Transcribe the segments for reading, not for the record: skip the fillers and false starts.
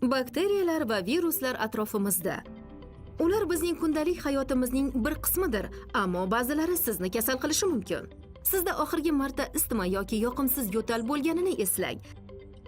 Bakteriyalar va viruslar atrofimizda. Ular bizning kundalik hayotimizning bir qismidir, ammo ba'zilari sizni kasal qilishi mumkin. Sizda oxirgi marta isitma yoki yoqimsiz yo'tal bo'lganini eslang.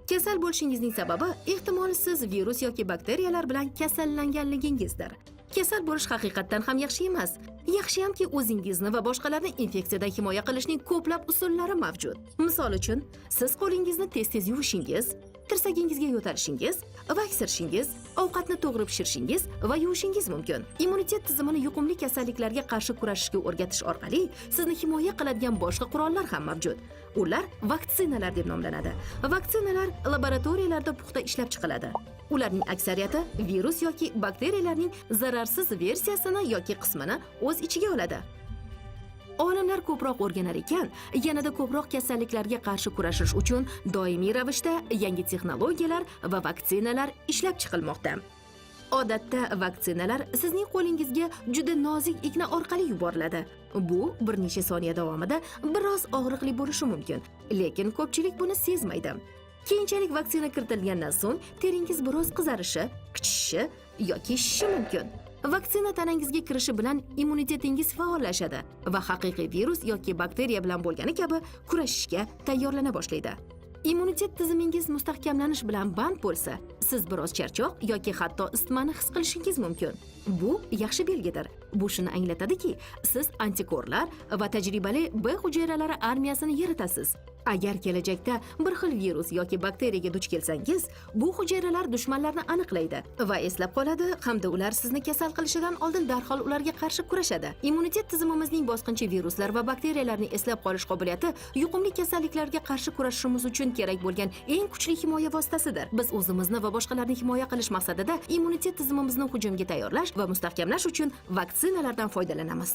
Kasal bo'lishingizning sababi ehtimol siz virus yoki bakteriyalar bilan kasallanganligingizdir. Kasal bo'lish haqiqatdan ham yaxshi emas. Yaxshiyamki o'zingizni va boshqalarni infeksiyadan himoya qilishning ko'plab usullari mavjud. Misol uchun, siz qo'lingizni tez-tez yuvishingiz, tirsagingizga yo'talishingiz, vaksirishingiz, ovqatni to'g'ri pishirishingiz va yuvishingiz mumkin. Immunitet tizimini yuqumli kasalliklarga qarshi kurashishga o'rgatish orqali sizni himoya qiladigan boshqa qurollar ham mavjud. Ular vaksinalar deb nomlanadi. Vaksinalar laboratoriyalarda puxta ishlab chiqiladi. Ularning aksariyati virus yoki bakteriyalarning zararsiz versiyasini yoki qismini o'z ichiga oladi. Olimlar ko'proq o'rganar ekan, yanada ko'proq kasalliklarga qarshi kurashish uchun doimiy ravishda yangi texnologiyalar va vaksinalar ishlab chiqilmoqda. Odatda vaksinalar sizning qo'lingizga juda nozik igna orqali yuboriladi. Bu bir necha soniya davomida biroz og'riqli bo'lishi mumkin, lekin ko'pchilik buni sezmaydi. Keyinchalik vaksina kiritilgandan so'ng teringiz biroz qizarishi, qichishishi yoki shishishi mumkin. Vaksina tanangizga kirishi bilan immunitetingiz faollashadi va haqiqiy virus yoki bakteriya bilan bo'lgani kabi kurashishga tayyorlana boshlaydi. Immunitet tizimingiz mustahkamlanish bilan band bo'lsa, siz biroz charchoq yoki hatto isitmani his qilishingiz mumkin. Bu yaxshi belgidir. Bu shuni anglatadiki, siz antikorlar va tajribali B hujayralari armiyasini yaratasiz. Agar kelajakda bir xil virus yoki bakteriyaga duch kelsangiz, bu hujayralar dushmanlarni aniqlaydi va eslab qoladi hamda ular sizni kasal qilishidan oldin darhol ularga qarshi kurashadi. Immunitet tizimimizning bosqinchi viruslar va bakteriyalarni eslab qolish qobiliyati yuqumli kasalliklarga qarshi kurashishimiz uchun kerak bo'lgan eng kuchli himoya vositasidir. Biz o'zimizni va boshqalarni himoya qilish maqsadida immunitet tizimimizni hujumga tayyorlash va mustahkamlash uchun vaksinalardan foydalanamiz.